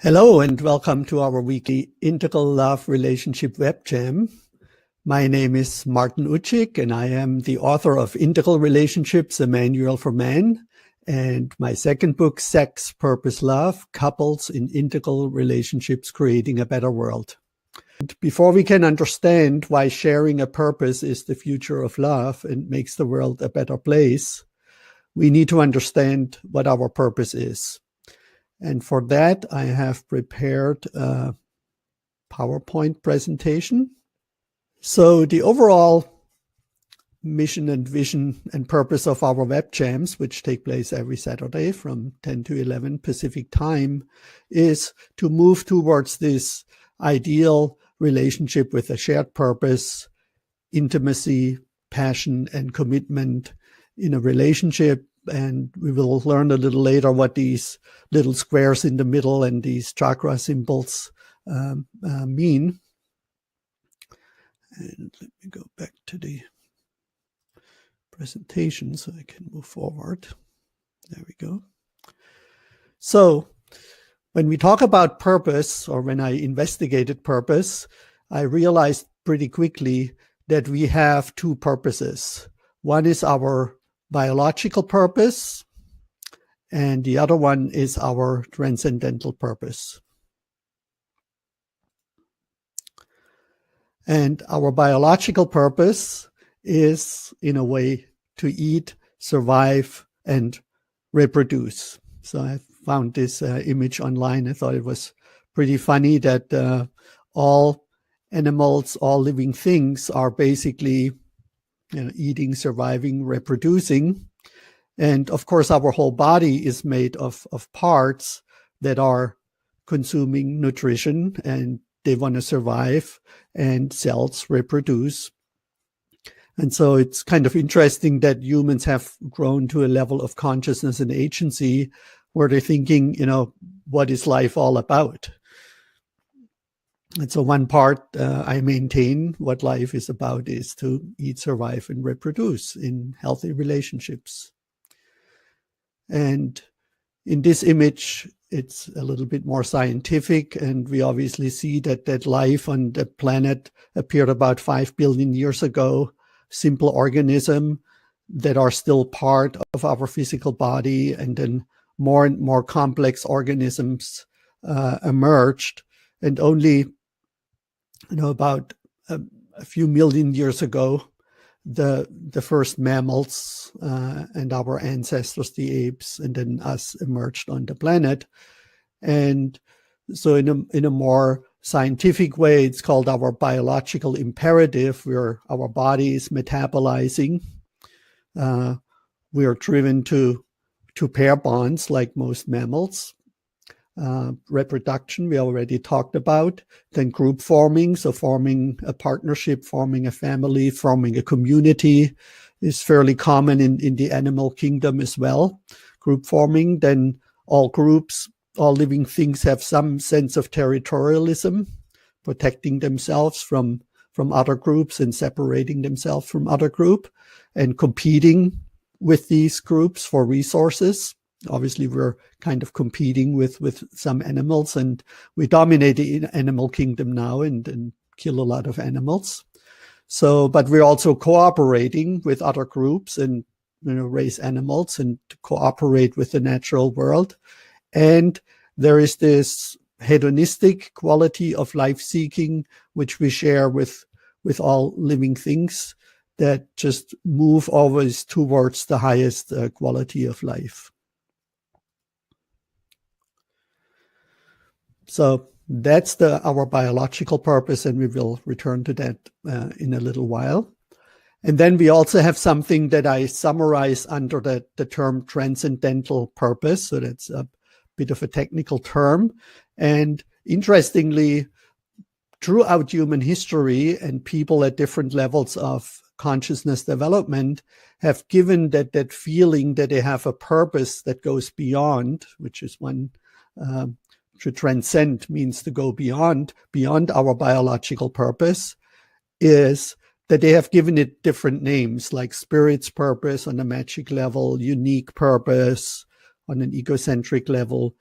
Hello and welcome to our weekly Integral Love Relationship Web Jam. My name is Martin Utschig and I am the author of Integral Relationships, a Manual for Men, and my second book, Sex, Purpose, Love, Couples in Integral Relationships Creating a Better World. And before we can understand why sharing a purpose is the future of love and makes the world a better place, we need to understand what our purpose is. And for that, I have prepared a PowerPoint presentation. So the overall mission and vision and purpose of our web jams, which take place every Saturday from 10 to 11 Pacific time, is to move towards this ideal relationship with a shared purpose, intimacy, passion, and commitment in a relationship. And we will learn a little later what these little squares in the middle and these chakra symbols mean. And let me go back to the presentation so I can move forward. There we go. So when we talk about purpose, or when I investigated purpose, I realized pretty quickly that we have two purposes. One is our biological purpose, and the other one is our transcendental purpose. And our biological purpose is, in a way, to eat, survive, and reproduce. So I found this image online. I thought it was pretty funny that all animals, all living things are basically eating, surviving, reproducing. And of course, our whole body is made of parts that are consuming nutrition and they want to survive, and cells reproduce. And so it's kind of interesting that humans have grown to a level of consciousness and agency where they're thinking, what is life all about? And so one part I maintain what life is about is to eat, survive, and reproduce in healthy relationships. And in this image, it's a little bit more scientific, and we obviously see that life on the planet appeared about 5 billion years ago, simple organisms that are still part of our physical body, and then more and more complex organisms emerged, and only about a few million years ago, the first mammals and our ancestors, the apes, and then us emerged on the planet. And so in a more scientific way, it's called our biological imperative, where our body is metabolizing. We are driven to pair bonds like most mammals. Reproduction, we already talked about. Then group forming, so forming a partnership, forming a family, forming a community is fairly common in the animal kingdom as well. Group forming, then all groups, all living things have some sense of territorialism, protecting themselves from other groups and separating themselves from other group, and competing with these groups for resources. Obviously, we're kind of competing with some animals, and we dominate the animal kingdom now and kill a lot of animals. So, but we're also cooperating with other groups and raise animals and to cooperate with the natural world. And there is this hedonistic quality of life-seeking, which we share with all living things that just move always towards the highest quality of life. So that's our biological purpose, and we will return to that in a little while. And then we also have something that I summarize under the term transcendental purpose. So that's a bit of a technical term. And interestingly, throughout human history, and people at different levels of consciousness development have given that feeling that they have a purpose that goes beyond, which is one to transcend means to go beyond our biological purpose, is that they have given it different names, like spirit's purpose on a magic level, unique purpose on an egocentric level.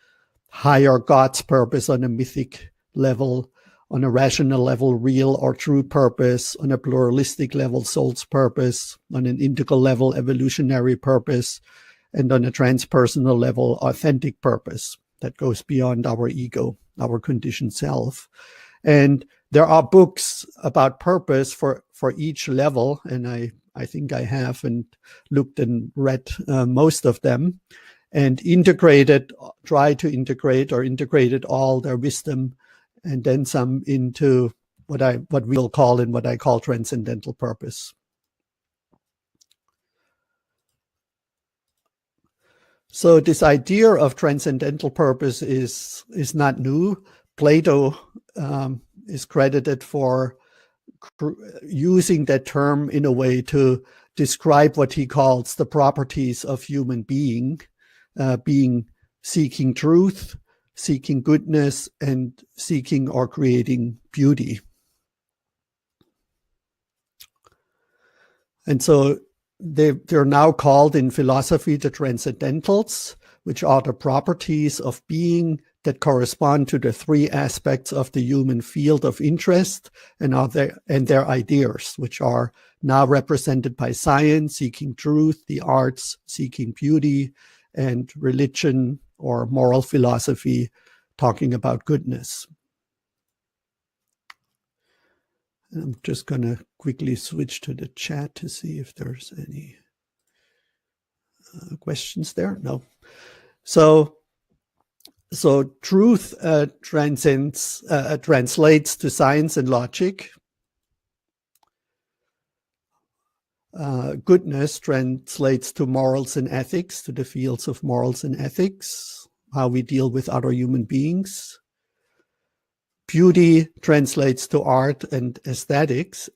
higher God's purpose on a mythic level, on a rational level, real or true purpose, on a pluralistic level, soul's purpose, on an integral level, evolutionary purpose, and on a transpersonal level, authentic purpose that goes beyond our ego, our conditioned self. And there are books about purpose for each level, and I think I have and looked and read most of them, and try to integrated all their wisdom and then some into what we'll call and what I call transcendental purpose. So this idea of transcendental purpose is not new. Plato is credited for using that term in a way to describe what he calls the properties of human being seeking truth, seeking goodness, and seeking or creating beauty. And so they're now called in philosophy the transcendentals, which are the properties of being that correspond to the three aspects of the human field of interest and their ideas, which are now represented by science, seeking truth, the arts, seeking beauty, and religion or moral philosophy, talking about goodness. And I'm just going to quickly switch to the chat to see if there's any questions there. No. So truth translates to science and logic. Goodness translates to morals and ethics, to the fields of morals and ethics, how we deal with other human beings. Beauty translates to art and aesthetics.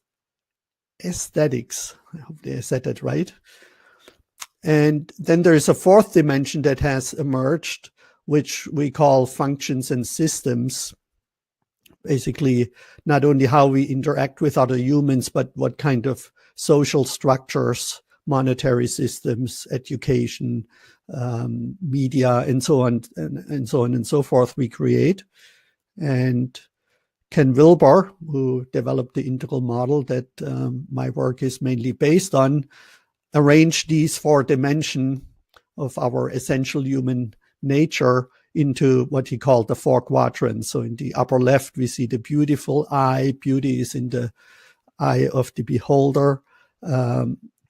Aesthetics, I hope I said that right. And then there is a fourth dimension that has emerged, which we call functions and systems. Basically, not only how we interact with other humans, but what kind of social structures, monetary systems, education, media, and so on and so forth we create. And Ken Wilber, who developed the integral model that my work is mainly based on, arranged these four dimensions of our essential human nature into what he called the four quadrants. So in the upper left, we see the beautiful eye. Beauty is in the eye of the beholder.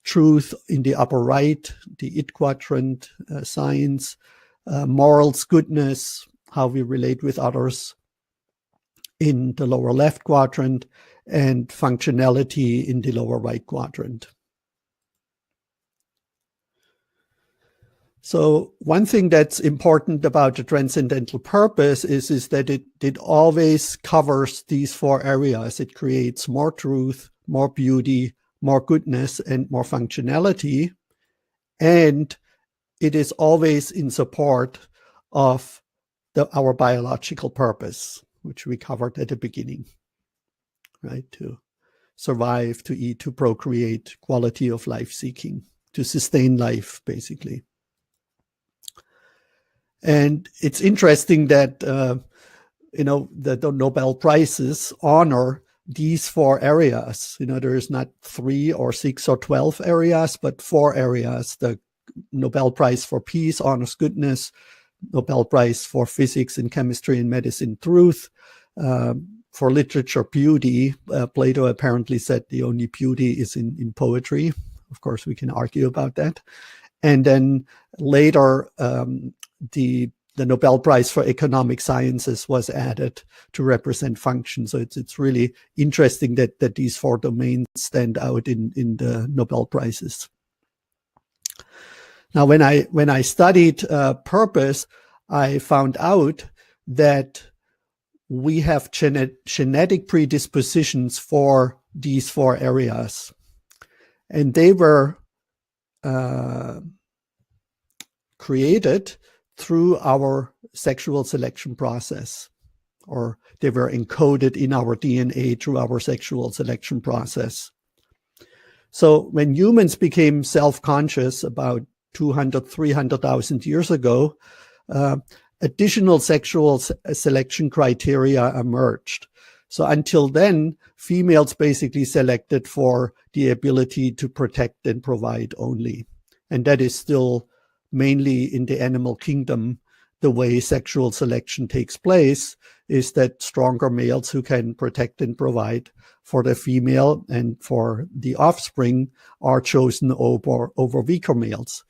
Truth in the upper right, the it quadrant, science. Morals, goodness, how we relate with others in the lower left quadrant, and functionality in the lower right quadrant. So one thing that's important about the transcendental purpose is that it always covers these four areas. It creates more truth, more beauty, more goodness, and more functionality. And it is always in support of our biological purpose, which we covered at the beginning, right? To survive, to eat, to procreate, quality of life seeking, to sustain life, basically. And it's interesting that, the Nobel Prizes honor these four areas. There is not 3 or 6 or 12 areas, but 4 areas. The Nobel Prize for Peace honors goodness, Nobel Prize for Physics and Chemistry and Medicine, truth. For literature, beauty. Plato apparently said the only beauty is in poetry. Of course, we can argue about that. And then later, the Nobel Prize for Economic Sciences was added to represent function. So it's really interesting that these 4 domains stand out in the Nobel Prizes. Now, when I studied purpose, I found out that we have genetic predispositions for these 4 areas, and they were created through our sexual selection process, or they were encoded in our DNA through our sexual selection process. So when humans became self-conscious about 200,000, 300,000 years ago, additional sexual selection criteria emerged. So until then, females basically selected for the ability to protect and provide only. And that is still mainly in the animal kingdom. The way sexual selection takes place is that stronger males who can protect and provide for the female and for the offspring are chosen over weaker males.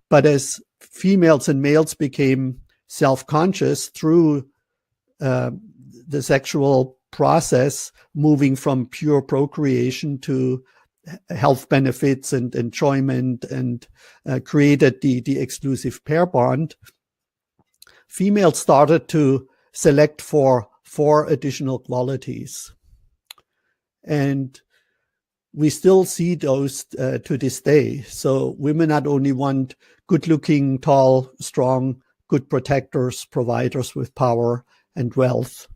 But as females and males became self-conscious through the sexual process, moving from pure procreation to health benefits and enjoyment, and created the exclusive pair bond, females started to select for 4 additional qualities. And we still see those to this day. So women not only want good-looking, tall, strong, good protectors, providers with power and wealth.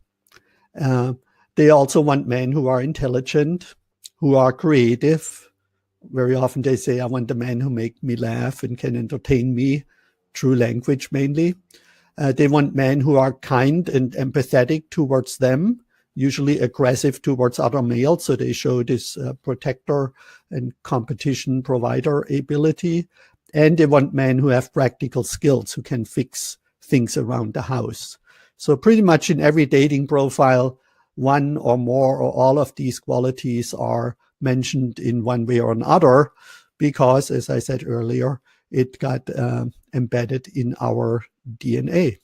They also want men who are intelligent, who are creative. Very often they say, I want a man who make me laugh and can entertain me through language mainly. They want men who are kind and empathetic towards them, usually aggressive towards other males. So they show this protector and competition provider ability. And they want men who have practical skills, who can fix things around the house. So pretty much in every dating profile, one or more or all of these qualities are mentioned in one way or another, because, as I said earlier, it got embedded in our DNA.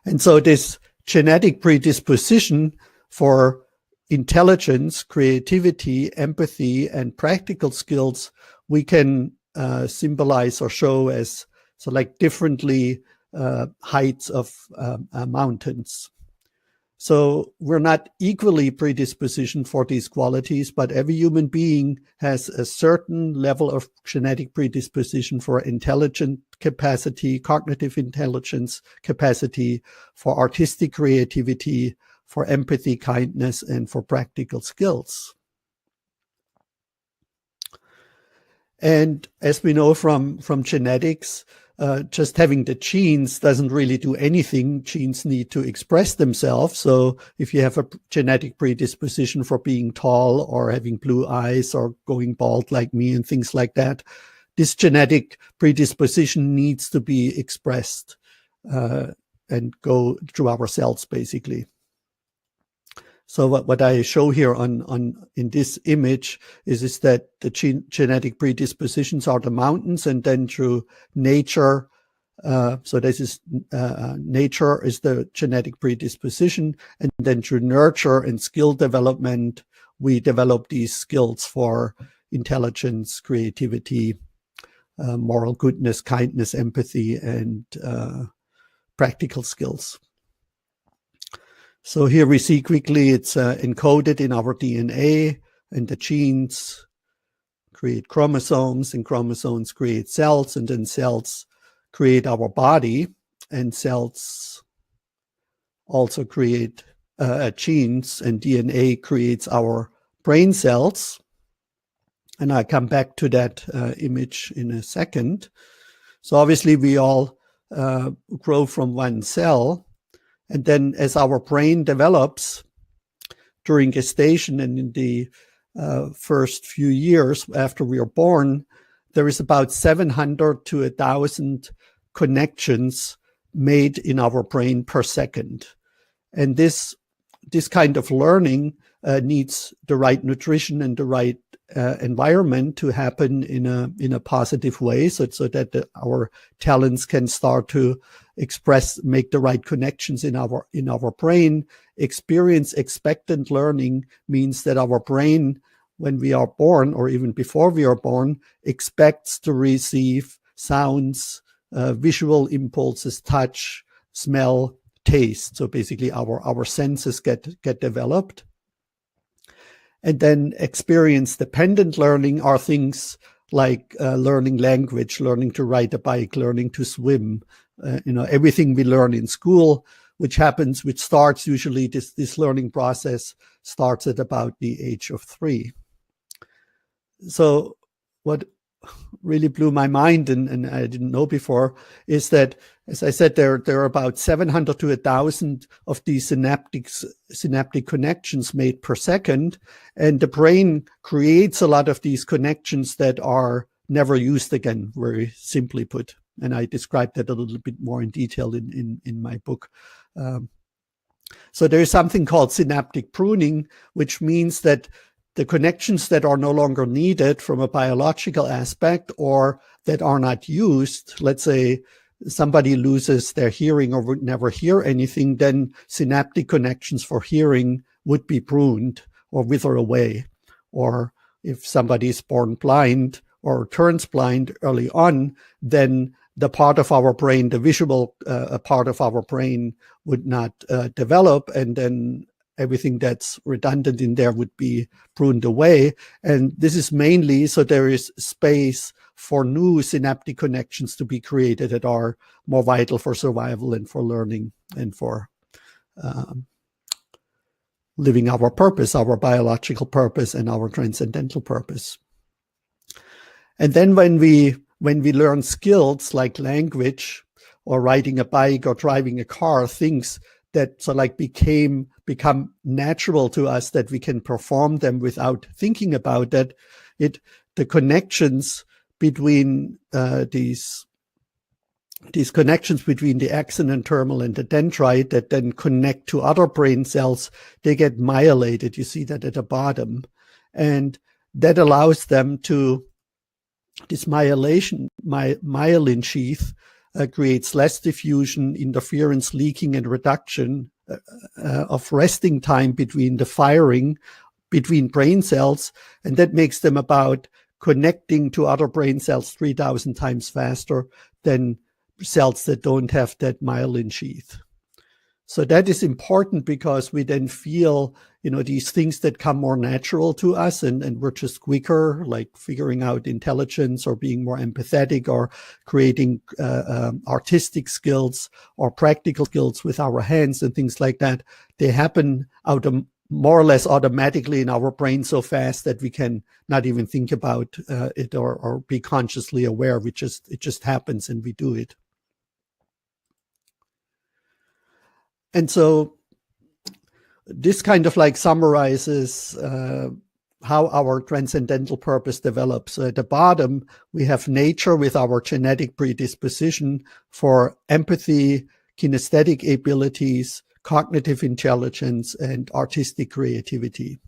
And so this genetic predisposition for intelligence, creativity, empathy, and practical skills, we can symbolize or show as like differently heights of mountains. So we're not equally predispositioned for these qualities, but every human being has a certain level of genetic predisposition for intelligent capacity, cognitive intelligence capacity, for artistic creativity, for empathy, kindness, and for practical skills. And as we know from genetics, just having the genes doesn't really do anything. Genes need to express themselves. So if you have a genetic predisposition for being tall or having blue eyes or going bald like me and things like that, this genetic predisposition needs to be expressed and go through our cells, basically. So what I show here in this image is that the genetic predispositions are the mountains, and then through nature, so this is nature is the genetic predisposition, and then through nurture and skill development, we develop these skills for intelligence, creativity, moral goodness, kindness, empathy, and practical skills. So here we see quickly it's encoded in our DNA, and the genes create chromosomes, and chromosomes create cells, and then cells create our body, and cells also create genes, and DNA creates our brain cells. And I'll come back to that image in a second. So obviously we all grow from one cell. And then as our brain develops during gestation and in the first few years after we are born, there is about 700 to 1,000 connections made in our brain per second. And this kind of learning needs the right nutrition and the right environment to happen in a positive way, so that our talents can start to make the right connections in our brain. Experience expectant learning means that our brain, when we are born or even before we are born, expects to receive sounds, visual impulses, touch, smell, taste. So basically our senses get developed. And then experience-dependent learning are things like learning language, learning to ride a bike, learning to swim, everything we learn in school, which starts usually, this learning process starts at about the age of 3. So what really blew my mind, and I didn't know before, is that, as I said, there are about 700 to 1,000 of these synaptic connections made per second, and the brain creates a lot of these connections that are never used again, very simply put. And I described that a little bit more in detail in my book. So there is something called synaptic pruning, which means that the connections that are no longer needed from a biological aspect or that are not used, let's say somebody loses their hearing or would never hear anything, then synaptic connections for hearing would be pruned or wither away. Or if somebody is born blind or turns blind early on, then the part of our brain, the visual part of our brain would not develop, and then everything that's redundant in there would be pruned away. And this is mainly so there is space for new synaptic connections to be created that are more vital for survival and for learning and for living our purpose, our biological purpose and our transcendental purpose. And then when we learn skills like language or riding a bike or driving a car, things that so like become natural to us, that we can perform them without thinking about that, the connections between these connections between the axon and terminal and the dendrite that then connect to other brain cells, they get myelated. You see that at the bottom. And that allows them to, this myelin sheath creates less diffusion, interference, leaking, and reduction of resting time between the firing between brain cells. And that makes them about connecting to other brain cells 3,000 times faster than cells that don't have that myelin sheath. So that is important because we then feel, these things that come more natural to us, and we're just quicker, like figuring out intelligence or being more empathetic or creating artistic skills or practical skills with our hands and things like that. They happen more or less automatically in our brain so fast that we can not even think about it or be consciously aware. It just happens and we do it. And so this kind of like summarizes how our transcendental purpose develops. So at the bottom, we have nature with our genetic predisposition for empathy, kinesthetic abilities, cognitive intelligence, and artistic creativity.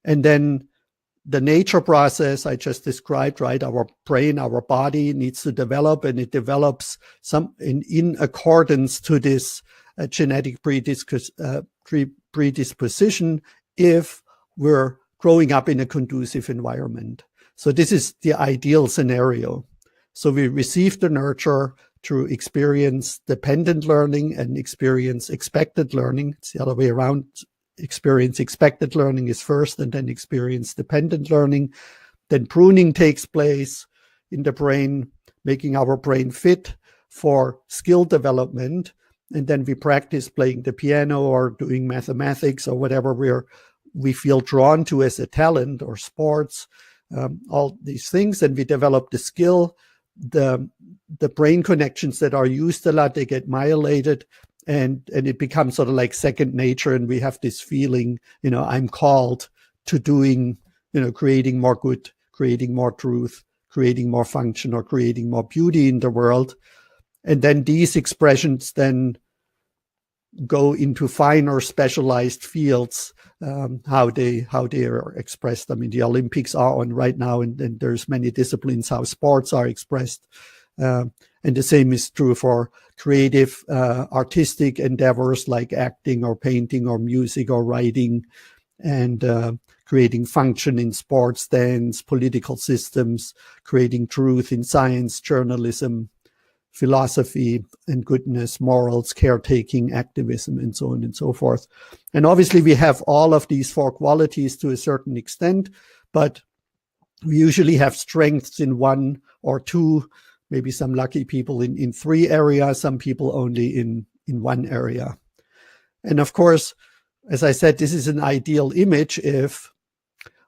And then the nature process I just described, right? Our brain, our body needs to develop, and it develops in accordance to this genetic predisposition if we're growing up in a conducive environment. So this is the ideal scenario. So we receive the nurture through experience dependent learning and experience expected learning. It's the other way around. Experience expected learning is first, and then experience dependent learning. Then pruning takes place in the brain, making our brain fit for skill development. And then we practice playing the piano or doing mathematics or whatever we feel drawn to as a talent, or sports, all these things. And we develop the skill. The brain connections that are used a lot, they get myelated, and it becomes sort of like second nature. And we have this feeling, I'm called to doing, creating more good, creating more truth, creating more function, or creating more beauty in the world. And then these expressions then go into finer specialized fields, how they are expressed. I mean, the Olympics are on right now, and there's many disciplines how sports are expressed. And the same is true for creative, artistic endeavors like acting or painting or music or writing, and creating function in sports, dance, political systems, creating truth in science, journalism, philosophy and goodness, morals, caretaking, activism, and so on and so forth. And obviously we have all of these four qualities to a certain extent, but we usually have strengths in one or two, maybe some lucky people in three areas, some people only in one area. And of course, as I said, this is an ideal image if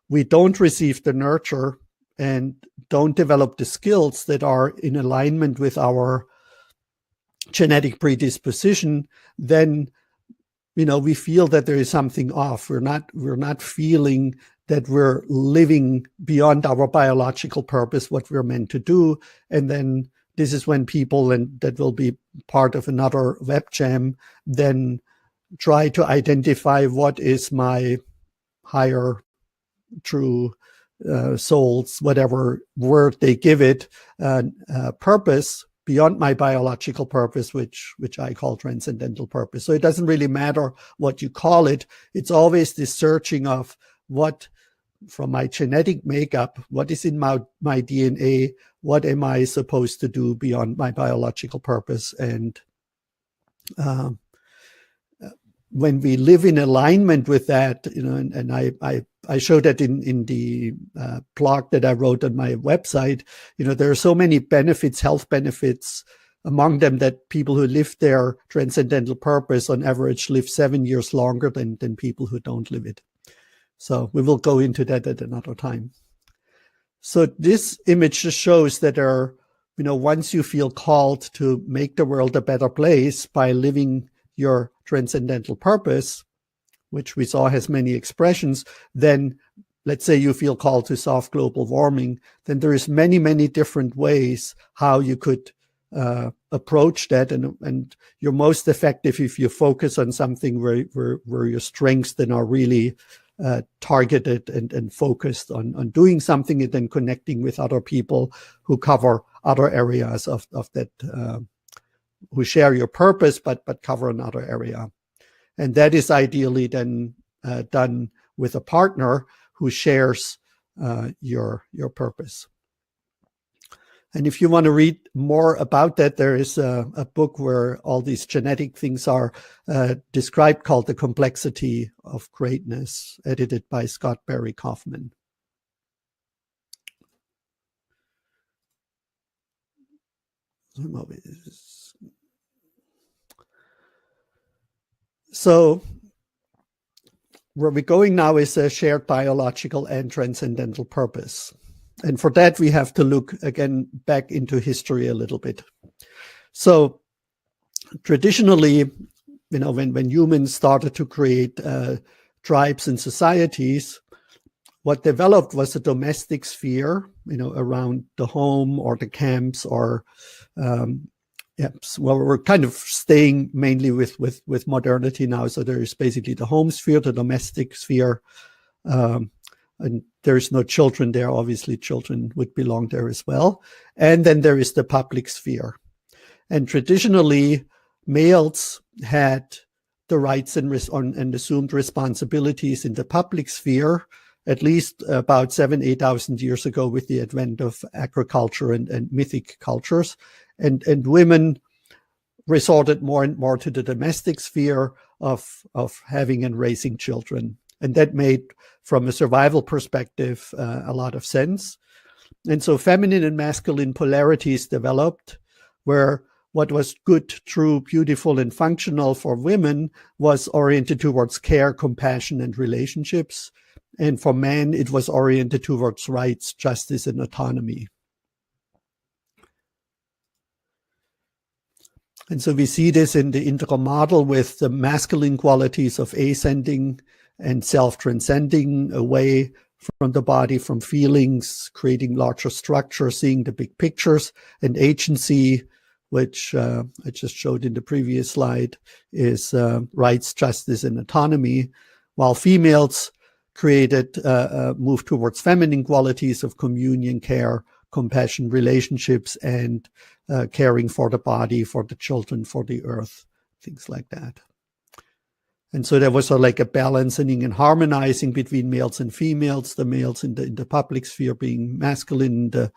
we don't receive the nurture and don't develop the skills that are in alignment with our genetic predisposition, then we feel that there is something off. We're not feeling that we're living beyond our biological purpose, what we're meant to do. And then this is when people, and that will be part of another web jam, then try to identify what is my higher true soul's, whatever word they give it, purpose beyond my biological purpose, which I call transcendental purpose. So it doesn't really matter what you call it. It's always this searching of what, from my genetic makeup, what is in my DNA, what am I supposed to do beyond my biological purpose? And when we live in alignment with that, and I show that in the blog that I wrote on my website, there are so many benefits, health benefits, among them that people who live their transcendental purpose on average live 7 years longer than people who don't live it. So we will go into that at another time. So this image just shows that once you feel called to make the world a better place by living your transcendental purpose, which we saw has many expressions, then let's say you feel called to solve global warming, then there is many, many different ways how you could approach that. And you're most effective if you focus on something where your strengths then are really targeted and focused on doing something, and then connecting with other people who cover other areas of that, who share your purpose, but cover another area. And that is ideally then done with a partner who shares your purpose. And if you want to read more about that, there is a book where all these genetic things are described, called The Complexity of Greatness, edited by Scott Barry Kaufman. So where we're going now is a shared biological and transcendental purpose. And for that, we have to look again back into history a little bit. So traditionally, when humans started to create tribes and societies, what developed was a domestic sphere, around the home or the camps, or well, we're kind of staying mainly with modernity now. So there is basically the home sphere, the domestic sphere, and there's no children there. Obviously, children would belong there as well. And then there is the public sphere. And traditionally, males had the rights and assumed responsibilities in the public sphere, at least about 7,000-8,000 years ago, with the advent of agriculture and mythic cultures. And women resorted more and more to the domestic sphere of having and raising children. And that made, from a survival perspective, a lot of sense. And so feminine and masculine polarities developed, where what was good, true, beautiful, and functional for women was oriented towards care, compassion, and relationships. And for men, it was oriented towards rights, justice, and autonomy. And so we see this in the integral model with the masculine qualities of ascending and self-transcending, away from the body, from feelings, creating larger structure, seeing the big pictures, and agency, which I just showed in the previous slide, is rights, justice, and autonomy, while females created move towards feminine qualities of communion, care, compassion, relationships, and caring for the body, for the children, for the earth, things like that. And so there was like a balancing and harmonizing between males and females, the males in the public sphere being masculine, the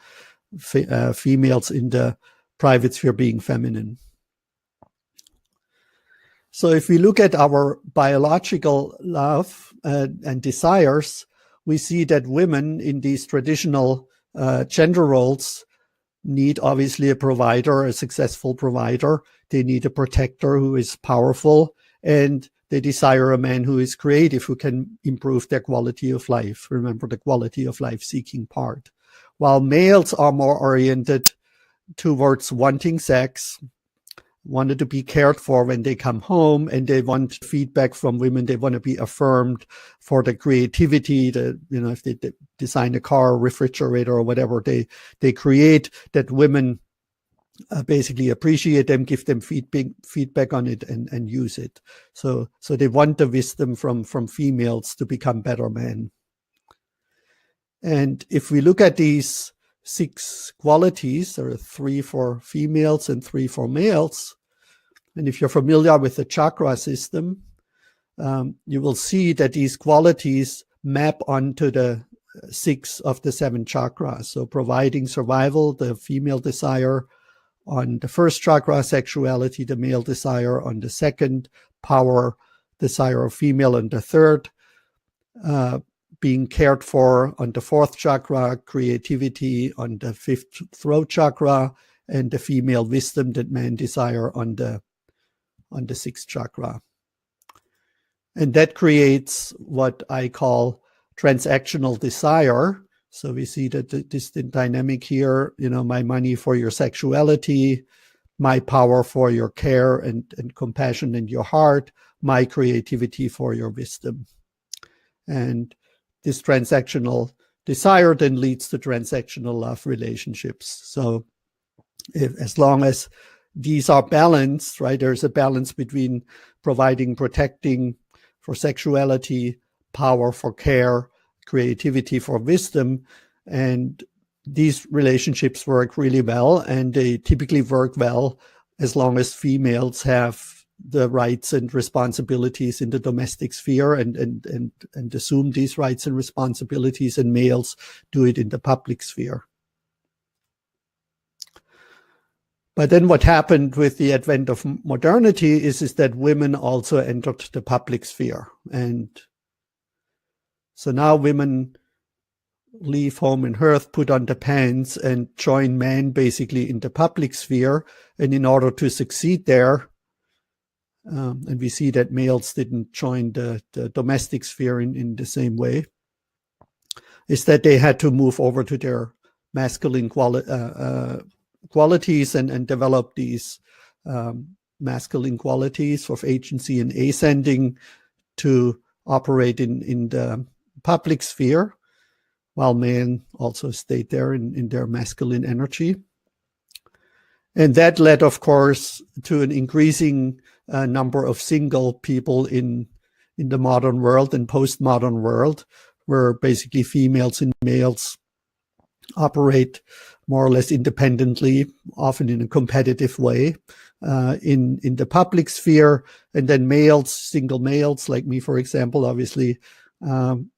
females in the private sphere being feminine. So if we look at our biological love and desires, we see that women in these traditional gender roles need obviously a provider, a successful provider. They need a protector who is powerful, and they desire a man who is creative, who can improve their quality of life. Remember the quality of life seeking part. while males are more oriented towards wanting sex, wanted to be cared for when they come home, and they want feedback from women. They want to be affirmed for the creativity, if they design a car, refrigerator, or whatever they create, that women basically appreciate them, give them feedback on it, and use it. So they want the wisdom from females to become better men. And if we look at these 6 qualities, there are 3 for females and 3 for males. And if you're familiar with the chakra system, you will see that these qualities map onto the 6 of the 7 chakras. So providing survival, the female desire; on the first chakra, sexuality, the male desire; on the second, power, desire of female; on the third, being cared for; on the 4th chakra, creativity; on the 5th, throat chakra; and the female wisdom that men desire on the 6th chakra. And that creates what I call transactional desire. So we see that this dynamic here, my money for your sexuality, my power for your care and compassion in your heart, my creativity for your wisdom. And this transactional desire then leads to transactional love relationships. So as long as these are balanced, right, there's a balance between providing, protecting for sexuality, power for care, creativity for wisdom, and these relationships work really well, and they typically work well as long as females have the rights and responsibilities in the domestic sphere and assume these rights and responsibilities, and males do it in the public sphere. But then what happened with the advent of modernity is that women also entered the public sphere. And so now women leave home and hearth, put on the pants, and join men basically in the public sphere. And in order to succeed there, and we see that males didn't join the domestic sphere in the same way, is that they had to move over to their masculine qualities and develop these masculine qualities of agency and ascending to operate in the public sphere, while men also stayed there in their masculine energy. And that led, of course, to an increasing number of single people in the modern world and postmodern world, where basically females and males operate more or less independently, often in a competitive way, in the public sphere. And then males, single males like me, for example, obviously,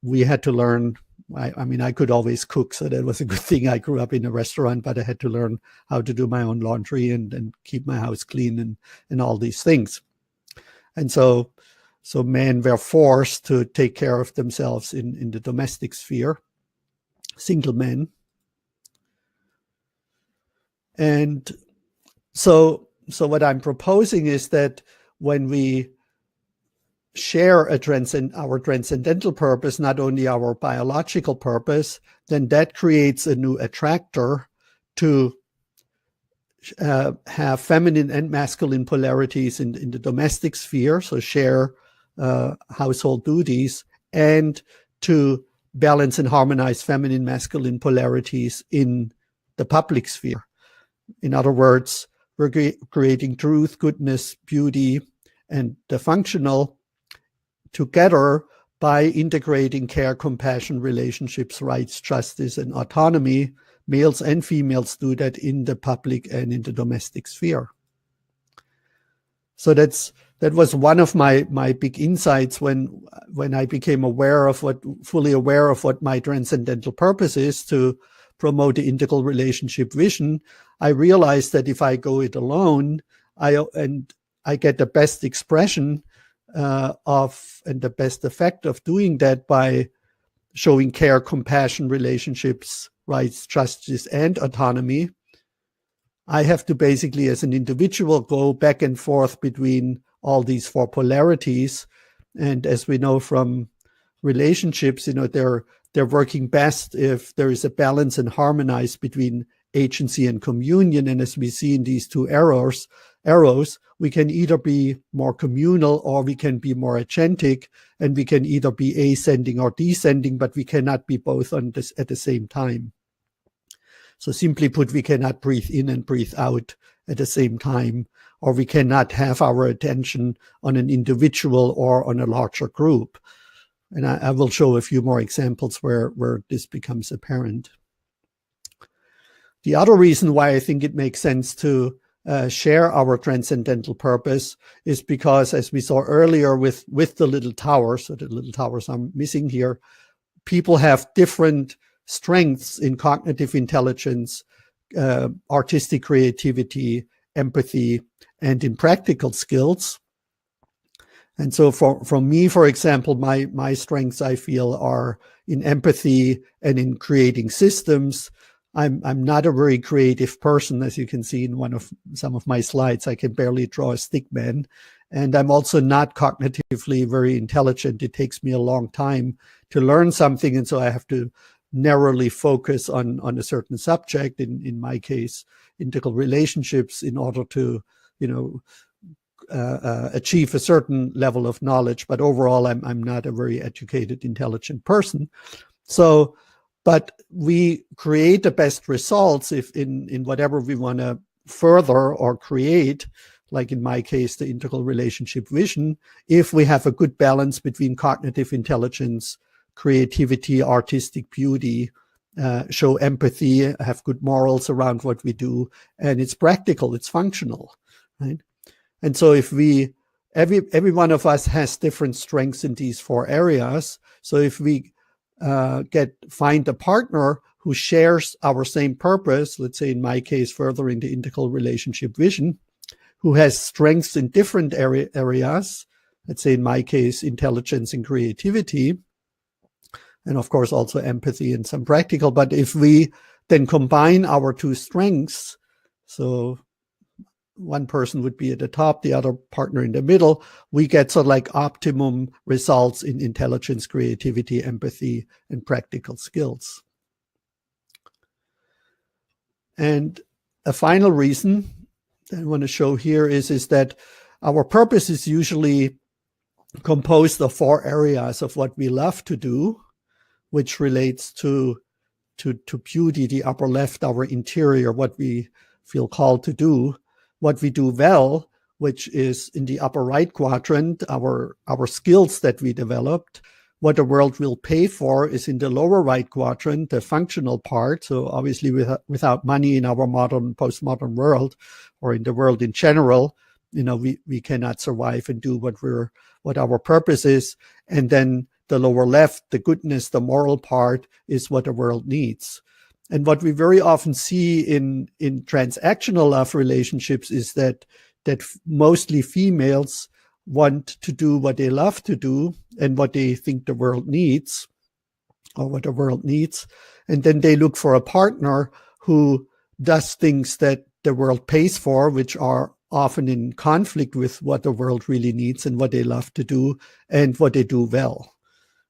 we had to learn. I could always cook, so that was a good thing. I grew up in a restaurant, but I had to learn how to do my own laundry and keep my house clean and all these things. And so men were forced to take care of themselves in the domestic sphere, single men. And so what I'm proposing is that when we share our transcendental purpose, not only our biological purpose, then that creates a new attractor to have feminine and masculine polarities in the domestic sphere, so share household duties, and to balance and harmonize feminine, masculine polarities in the public sphere. In other words, we're creating truth, goodness, beauty, and the functional together by integrating care, compassion, relationships, rights, justice, and autonomy. Males and females do that in the public and in the domestic sphere. So that was one of my big insights when I became fully aware of what my transcendental purpose is, to promote the integral relationship vision. I realized that if I go it alone, I get the best expression and the best effect of doing that by showing care, compassion, relationships, rights, justice, and autonomy. I have to basically, as an individual, go back and forth between all these 4 polarities. And as we know from relationships, there they're working best if there is a balance and harmonize between agency and communion. And as we see in these two arrows, we can either be more communal or we can be more agentic, and we can either be ascending or descending, but we cannot be both at the same time. So simply put, we cannot breathe in and breathe out at the same time, or we cannot have our attention on an individual or on a larger group. And I will show a few more examples where this becomes apparent. The other reason why I think it makes sense to share our transcendental purpose is because, as we saw earlier with the little towers, so the little towers I'm missing here, people have different strengths in cognitive intelligence, artistic creativity, empathy, and in practical skills. And so for me, for example, my strengths, I feel, are in empathy and in creating systems. I'm not a very creative person, as you can see in some of my slides. I can barely draw a stick man. And I'm also not cognitively very intelligent. It takes me a long time to learn something. And so I have to narrowly focus on a certain subject, in my case, integral relationships, in order to, achieve a certain level of knowledge. But overall, I'm not a very educated, intelligent person. So, but we create the best results if in whatever we want to further or create, like in my case, the integral relationship vision, if we have a good balance between cognitive intelligence, creativity, artistic beauty, show empathy, have good morals around what we do, and it's practical, it's functional, right? And so if every one of us has different strengths in these four areas. So if we find a partner who shares our same purpose, let's say in my case, further in the integral relationship vision, who has strengths in different areas, let's say in my case, intelligence and creativity, and of course also empathy and some practical. But if we then combine our two strengths, so one person would be at the top, the other partner in the middle, we get sort of like optimum results in intelligence, creativity, empathy, and practical skills. And a final reason that I want to show here is that our purpose is usually composed of four areas of what we love to do, which relates to beauty, the upper left, our interior, what we feel called to do, what we do well, which is in the upper right quadrant, our skills that we developed. What the world will pay for is in the lower right quadrant, the functional part. So obviously without money in our modern, postmodern world, or in the world in general, we cannot survive and do what our purpose is. And then the lower left, the goodness, the moral part, is what the world needs. And what we very often see in transactional love relationships is that mostly females want to do what they love to do and what they think the world needs, or what the world needs. And then they look for a partner who does things that the world pays for, which are often in conflict with what the world really needs and what they love to do and what they do well.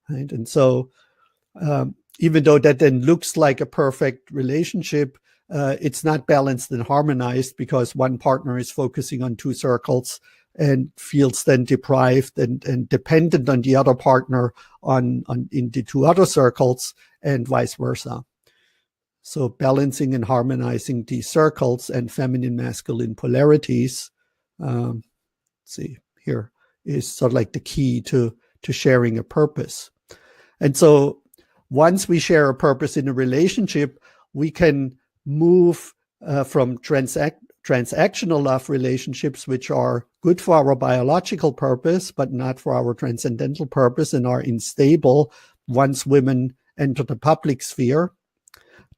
Right? And so even though that then looks like a perfect relationship, it's not balanced and harmonized, because one partner is focusing on two circles and feels then deprived and dependent on the other partner in the two other circles, and vice versa. So balancing and harmonizing these circles and feminine masculine polarities, see here, is sort of like the key to sharing a purpose. And so once we share a purpose in a relationship, we can move from transactional love relationships, which are good for our biological purpose, but not for our transcendental purpose, and are unstable once women enter the public sphere,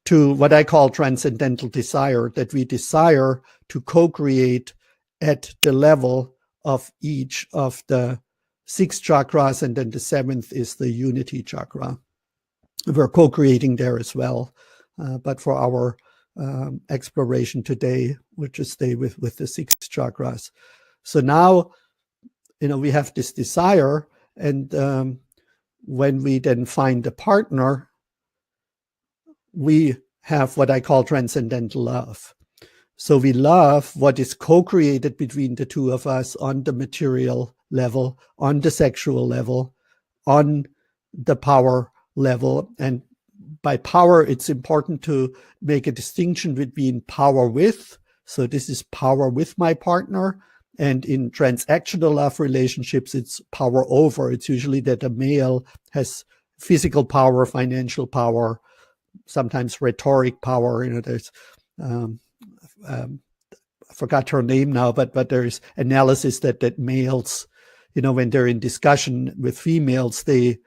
to what I call transcendental desire, that we desire to co-create at the level of each of the 6 chakras, and then the 7th is the unity chakra. We're co-creating there as well, but for our exploration today, we'll just stay with the 6 chakras. So now, we have this desire, and when we then find a partner, we have what I call transcendental love. So we love what is co-created between the two of us on the material level, on the sexual level, on the power level. And by power, it's important to make a distinction between power with. So this is power with my partner. And in transactional love relationships, it's power over. It's usually that a male has physical power, financial power, sometimes rhetoric power. There's I forgot her name now, but there's analysis that males, when they're in discussion with females, they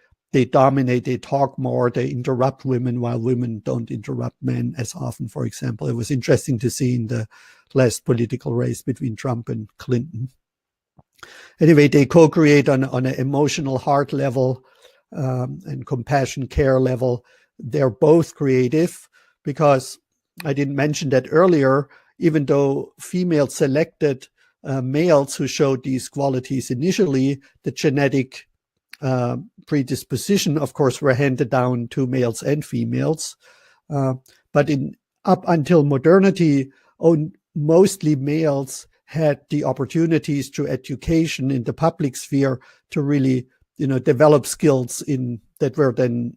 dominate, they talk more, they interrupt women, while women don't interrupt men as often, for example. It was interesting to see in the last political race between Trump and Clinton. Anyway, they co-create on an emotional heart level and compassion care level. They're both creative because I didn't mention that earlier, even though females selected males who showed these qualities initially, the genetic predisposition, of course, were handed down to males and females. But up until modernity, mostly males had the opportunities through education in the public sphere to really, develop skills that were then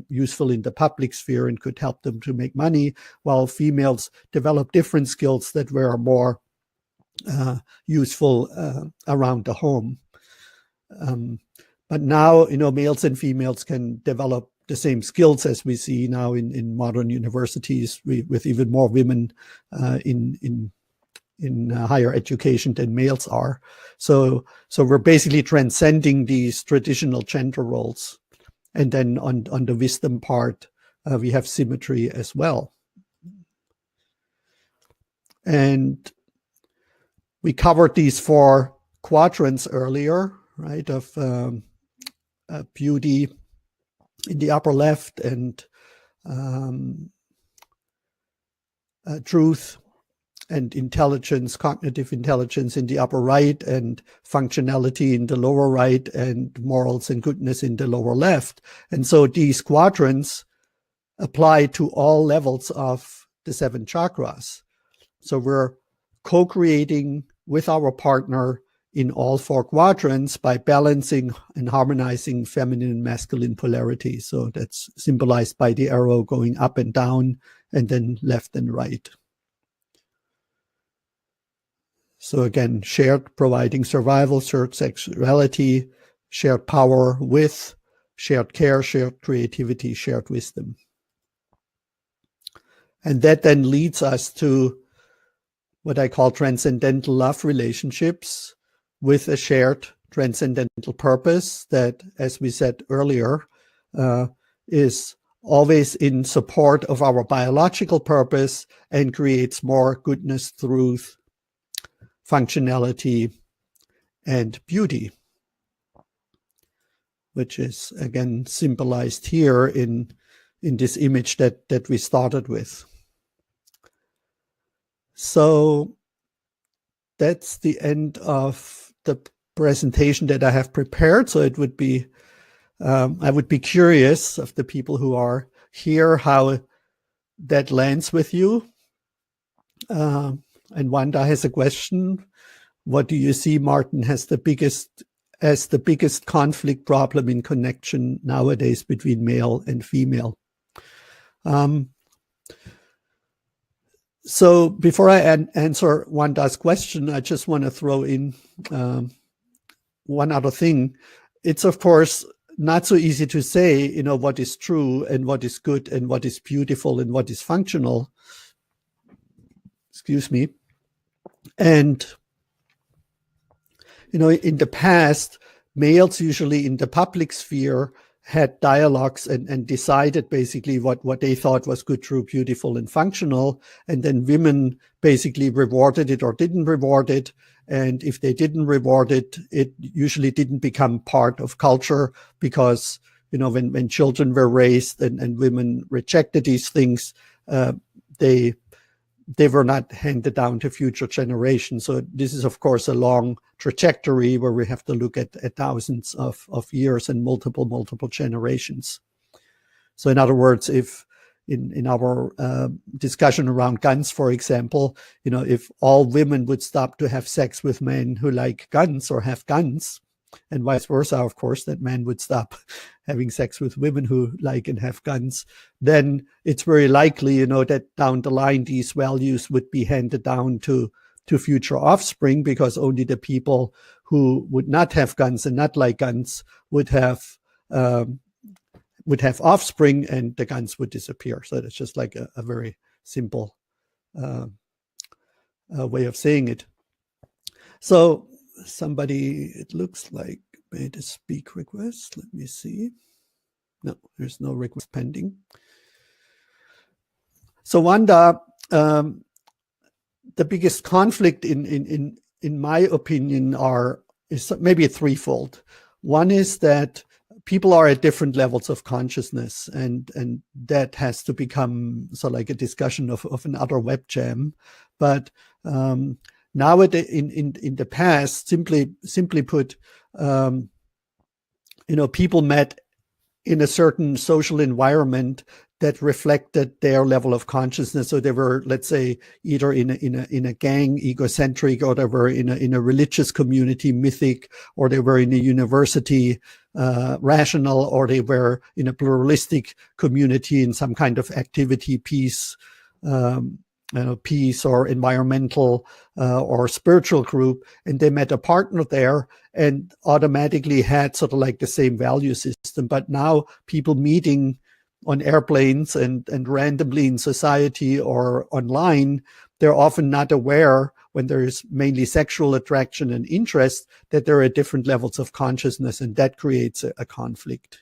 useful in the public sphere and could help them to make money, while females developed different skills that were more useful around the home. But now, males and females can develop the same skills as we see now in modern universities, with even more women in higher education than males are. So we're basically transcending these traditional gender roles. And then on the wisdom part, we have symmetry as well. And we covered these 4 quadrants earlier, right, of beauty in the upper left, and truth and intelligence, cognitive intelligence in the upper right, and functionality in the lower right, and morals and goodness in the lower left. And so these quadrants apply to all levels of the 7 chakras. So we're co-creating with our partner in all 4 quadrants by balancing and harmonizing feminine and masculine polarity. So that's symbolized by the arrow going up and down, and then left and right. So again, shared providing survival, shared sexuality, shared power with, shared care, shared creativity, shared wisdom. And that then leads us to what I call transcendental love relationships with a shared transcendental purpose that, as we said earlier, is always in support of our biological purpose and creates more goodness, truth, functionality, and beauty, which is again symbolized here in this image that we started with. So that's the end of the presentation that I have prepared. So it would be, I would be curious of the people who are here how that lands with you. And Wanda has a question. What do you see, Martin, as the biggest conflict problem in connection nowadays between male and female? So before I answer Wanda's question, I just want to throw in one other thing. It's, of course, not so easy to say, what is true and what is good and what is beautiful and what is functional. Excuse me. And, in the past, males usually in the public sphere had dialogues and decided basically what they thought was good, true, beautiful, and functional. And then women basically rewarded it or didn't reward it. And if they didn't reward it, it usually didn't become part of culture because, when children were raised and women rejected these things, they were not handed down to future generations. So this is, of course, a long trajectory where we have to look at thousands of years and multiple generations. So in other words, if in our discussion around guns, for example, if all women would stop to have sex with men who like guns or have guns, and vice versa, of course, that men would stop having sex with women who like and have guns, then it's very likely, that down the line, these values would be handed down to future offspring, because only the people who would not have guns and not like guns would have offspring, and the guns would disappear. So that's just like a very simple way of saying it. So somebody, it looks like, made a speak request. Let me see. No, there's no request pending. So Wanda, the biggest conflict in my opinion is maybe threefold. One is that people are at different levels of consciousness, and that has to become sort of like a discussion of another web jam. But nowadays, in the past, simply put, people met in a certain social environment that reflected their level of consciousness. So they were, let's say, either in a gang, egocentric, or they were in a religious community, mythic, or they were in a university, rational, or they were in a pluralistic community in some kind of activity, peace or environmental or spiritual group, and they met a partner there and automatically had sort of like the same value system. But now people meeting on airplanes and randomly in society or online, they're often not aware, when there is mainly sexual attraction and interest, that there are different levels of consciousness, and that creates a conflict.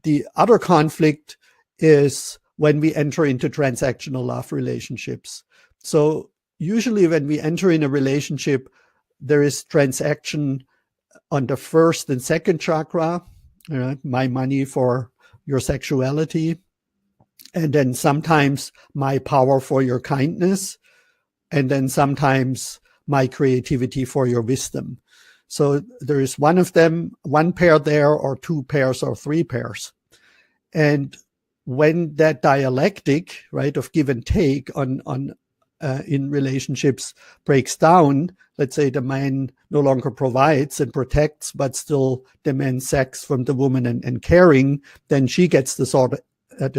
The other conflict is when we enter into transactional love relationships. So usually when we enter in a relationship, there is transaction on the first and second chakra, my money for your sexuality, and then sometimes my power for your kindness, and then sometimes my creativity for your wisdom. So there is one of them, one pair there, or two pairs, or three pairs. And when that dialectic, right, of give and take in relationships breaks down, let's say the man no longer provides and protects, but still demands sex from the woman and caring, then she gets the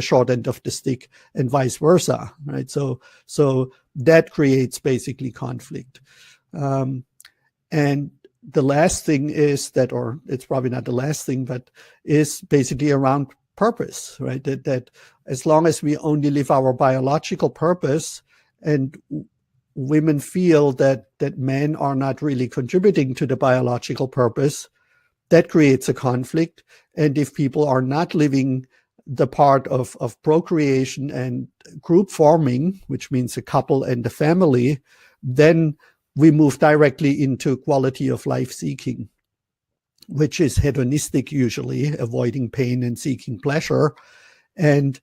short end of the stick, and vice versa, right? So that creates basically conflict. And the last thing is that, or it's probably not the last thing, but is basically around purpose, right? That as long as we only live our biological purpose, and women feel that men are not really contributing to the biological purpose, that creates a conflict. And if people are not living the part of procreation and group forming, which means a couple and a family, then we move directly into quality of life seeking, which is hedonistic, usually avoiding pain and seeking pleasure. And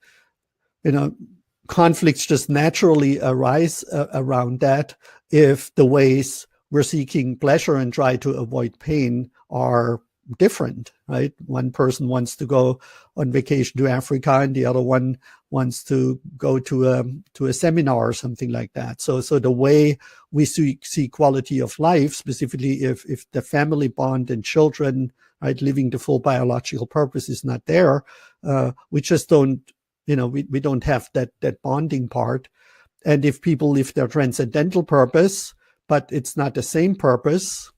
conflicts just naturally arise around that if the ways we're seeking pleasure and try to avoid pain are different, right? One person wants to go on vacation to Africa, and the other one wants to go to a seminar or something like that. So the way we see quality of life, specifically if the family bond and children, right, living the full biological purpose is not there, we just don't, we don't have that bonding part. And if people live their transcendental purpose, but it's not the same purpose,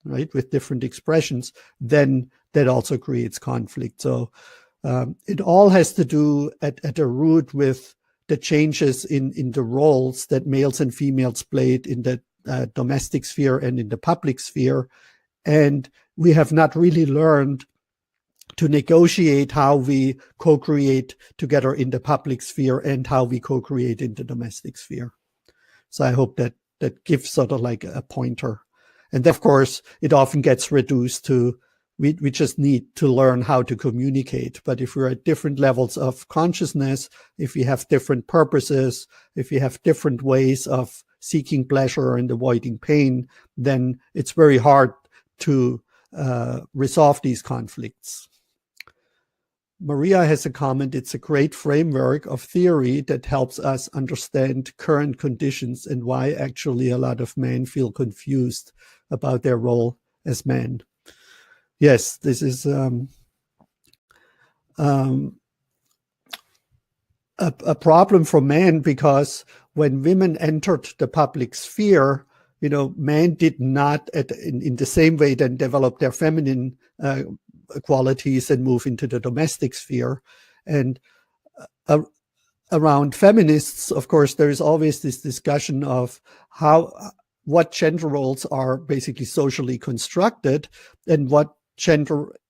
right, with different expressions, then that also creates conflict. So it all has to do at a root with the changes in the roles that males and females played in the domestic sphere and in the public sphere. And we have not really learned to negotiate how we co-create together in the public sphere and how we co-create in the domestic sphere. So I hope that gives sort of like a pointer. And of course, it often gets reduced to, we just need to learn how to communicate. But if we're at different levels of consciousness, if we have different purposes, if we have different ways of seeking pleasure and avoiding pain, then it's very hard to resolve these conflicts. Maria has a comment, it's a great framework of theory that helps us understand current conditions and why actually a lot of men feel confused about their role as men. Yes, this is a problem for men, because when women entered the public sphere, men did not, in the same way, then develop their feminine qualities and move into the domestic sphere. And around feminists, of course, there is always this discussion of what gender roles are basically socially constructed, and what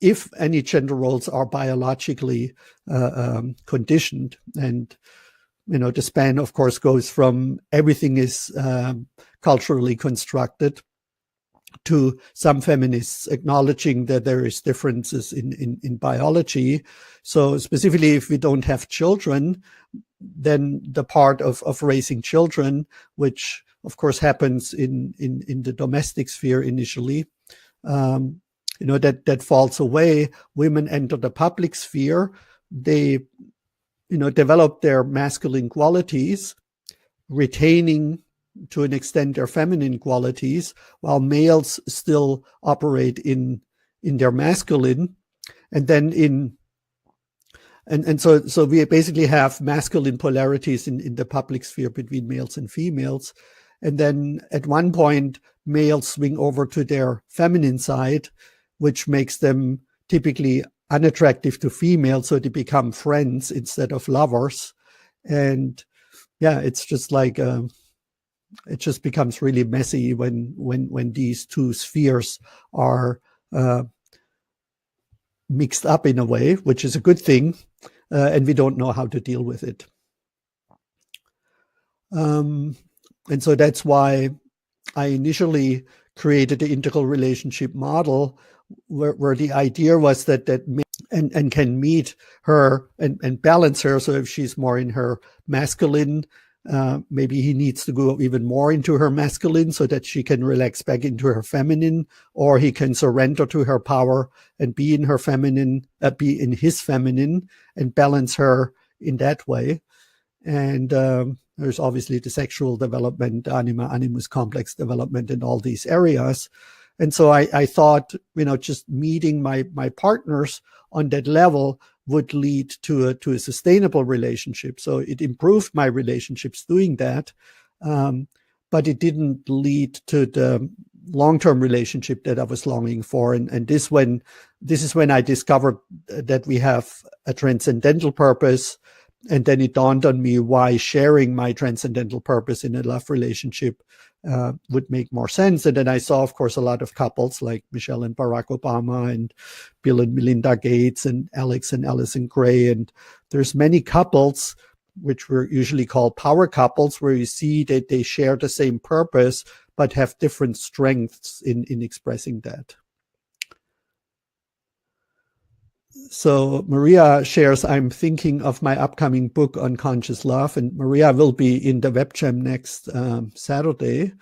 if any gender roles are biologically conditioned. And the span, of course, goes from everything is culturally constructed to some feminists acknowledging that there is differences in biology. So specifically, if we don't have children, then the part of raising children, which of course happens in the domestic sphere initially, that falls away. Women enter the public sphere. They, develop their masculine qualities, retaining to an extent their feminine qualities, while males still operate in their masculine. And then so we basically have masculine polarities in the public sphere between males and females. And then at one point, males swing over to their feminine side, which makes them typically unattractive to females, so they become friends instead of lovers. And yeah, it's just like it just becomes really messy when these two spheres are mixed up in a way, which is a good thing, and we don't know how to deal with it. And so that's why I initially created the integral relationship model, where the idea was that and can meet her and balance her. So if she's more in her masculine, maybe he needs to go even more into her masculine so that she can relax back into her feminine, or he can surrender to her power and be in her feminine, be in his feminine, and balance her in that way. And there's obviously the sexual development, anima, animus complex development in all these areas. And so I thought, just meeting my partners on that level would lead to a sustainable relationship. So it improved my relationships doing that, but it didn't lead to the long-term relationship that I was longing for. And this is when I discovered that we have a transcendental purpose. And then it dawned on me why sharing my transcendental purpose in a love relationship would make more sense. And then I saw, of course, a lot of couples like Michelle and Barack Obama, and Bill and Melinda Gates, and Alex and Allison Gray. And there's many couples, which were usually called power couples, where you see that they share the same purpose, but have different strengths in expressing that. So Maria shares, I'm thinking of my upcoming book on conscious love, and Maria will be in the WebJam next Saturday,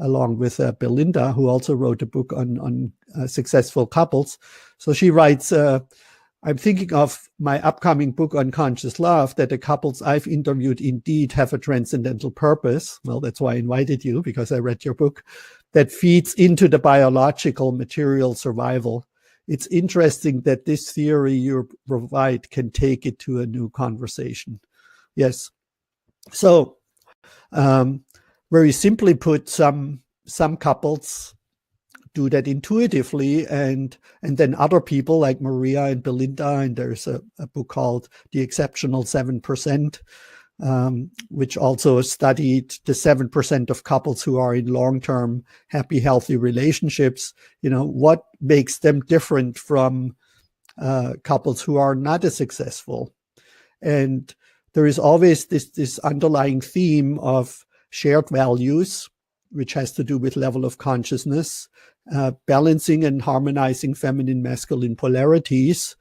along with Belinda, who also wrote a book on successful couples. So she writes, I'm thinking of my upcoming book on conscious love, that the couples I've interviewed indeed have a transcendental purpose. Well, that's why I invited you, because I read your book, that feeds into the biological material survival. It's interesting that this theory you provide can take it to a new conversation. Yes. So very simply put, some couples do that intuitively, and then other people like Maria and Belinda, and there's a book called The Exceptional 7%, which also studied the 7% of couples who are in long-term, happy, healthy relationships. What makes them different from couples who are not as successful? And there is always this underlying theme of shared values, which has to do with level of consciousness, balancing and harmonizing feminine, masculine polarities,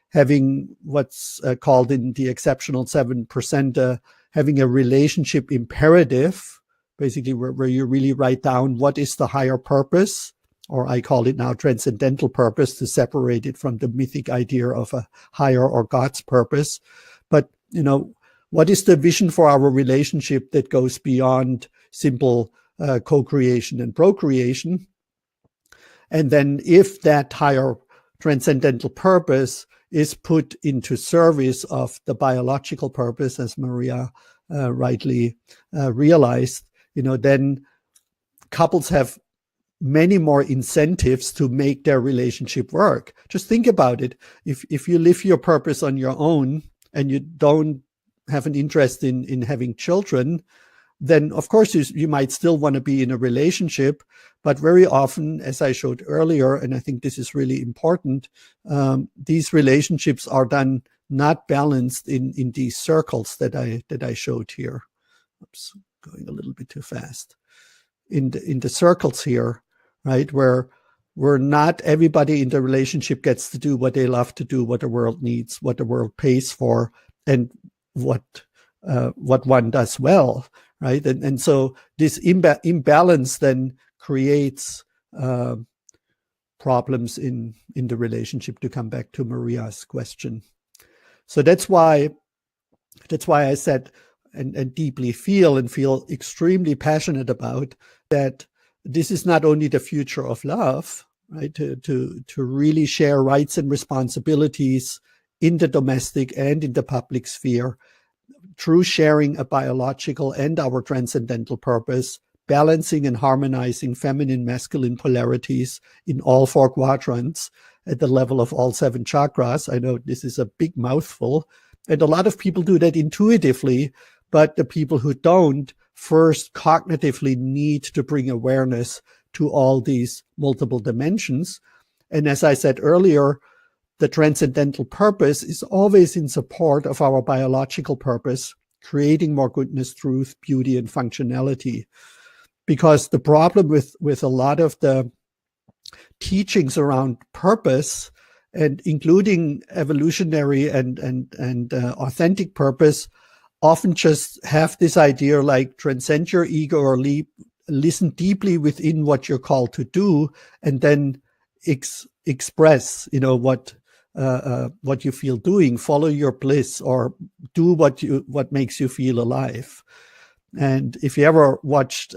having what's called in the exceptional 7%, having a relationship imperative, basically where you really write down what is the higher purpose or I call it now transcendental purpose, to separate it from the mythic idea of a higher or God's purpose. But, what is the vision for our relationship that goes beyond simple co-creation and procreation? And then if that higher transcendental purpose is put into service of the biological purpose, as Maria rightly realized, then couples have many more incentives to make their relationship work. Just think about it. If you live your purpose on your own and you don't have an interest in having children, then of course you might still want to be in a relationship. But very often, as I showed earlier, and I think this is really important, these relationships are done not balanced in these circles that I showed here. Oops, going a little bit too fast. In the circles here, right, where not everybody in the relationship gets to do what they love to do, what the world needs, what the world pays for, and what one does well, right? And so this imbalance then creates problems in the relationship, to come back to Maria's question. So that's why I said and deeply feel extremely passionate about that this is not only the future of love, right? To really share rights and responsibilities in the domestic and in the public sphere through sharing a biological and our transcendental purpose, balancing and harmonizing feminine, masculine polarities in all 4 quadrants at the level of all 7 chakras. I know this is a big mouthful, and a lot of people do that intuitively, but the people who don't first cognitively need to bring awareness to all these multiple dimensions. And as I said earlier, the transcendental purpose is always in support of our biological purpose, creating more goodness, truth, beauty, and functionality. Because the problem with a lot of the teachings around purpose, and including evolutionary and authentic purpose, often just have this idea like transcend your ego, or listen deeply within what you're called to do, and then express, what you feel doing, follow your bliss, or do what makes you feel alive. And if you ever watched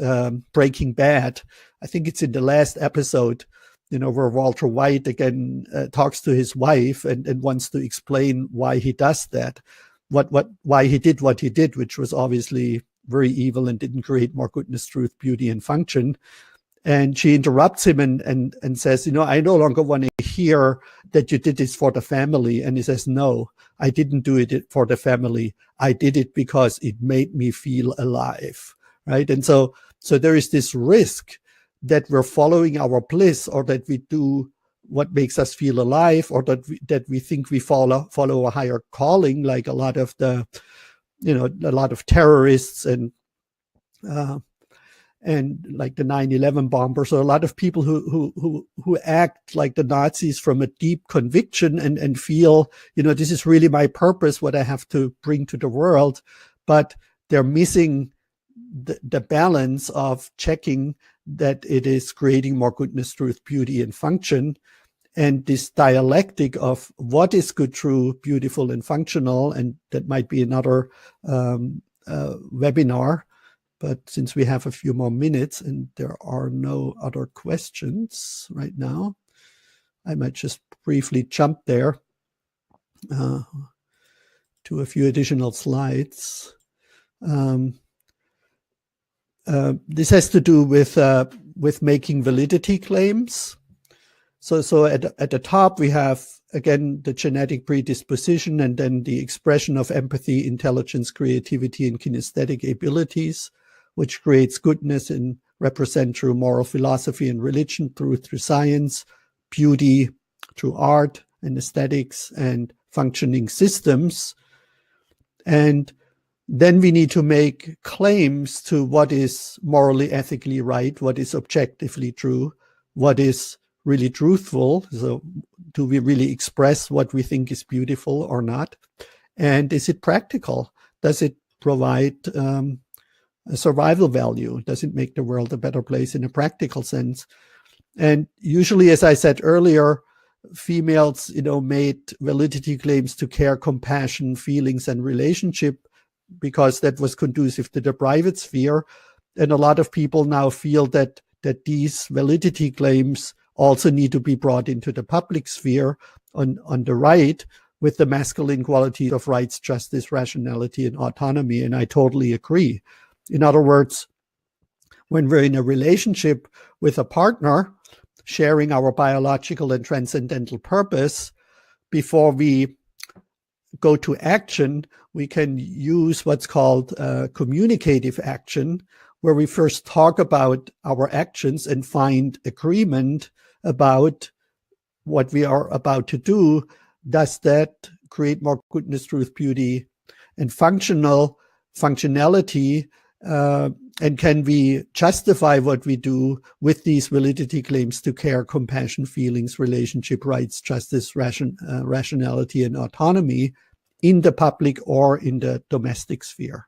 Breaking Bad, I think it's in the last episode, where Walter White again talks to his wife and wants to explain why he does that, why he did what he did, which was obviously very evil and didn't create more goodness, truth, beauty, and function. And she interrupts him and says, I no longer want to hear that you did this for the family. And he says, no, I didn't do it for the family. I did it because it made me feel alive, right? And so there is this risk that we're following our bliss, or that we do what makes us feel alive, or that we think we follow a higher calling, like a lot of terrorists and like the 9/11 bombers, or a lot of people who act like the Nazis from a deep conviction and feel, this is really my purpose, what I have to bring to the world, but they're missing the balance of checking that it is creating more goodness, truth, beauty, and function. And this dialectic of what is good, true, beautiful, and functional, and that might be another webinar. But since we have a few more minutes and there are no other questions right now, I might just briefly jump there to a few additional slides. This has to do with making validity claims. So at the top, we have, again, the genetic predisposition, and then the expression of empathy, intelligence, creativity, and kinesthetic abilities, which creates goodness and represent through moral philosophy and religion, through science, beauty, through art and aesthetics, and functioning systems. And then we need to make claims to what is morally, ethically right, what is objectively true, what is really truthful. So do we really express what we think is beautiful or not? And is it practical? Does it provide a survival value? Does it make the world a better place in a practical sense? And usually, as I said earlier, females, made validity claims to care, compassion, feelings, and relationship because that was conducive to the private sphere. And a lot of people now feel that these validity claims also need to be brought into the public sphere on the right, with the masculine qualities of rights, justice, rationality, and autonomy. And I totally agree. In other words, when we're in a relationship with a partner, sharing our biological and transcendental purpose, before we go to action, we can use what's called communicative action, where we first talk about our actions and find agreement about what we are about to do. Does that create more goodness, truth, beauty, and functionality? And can we justify what we do with these validity claims to care, compassion, feelings, relationship, rights, justice, rationality, and autonomy in the public or in the domestic sphere?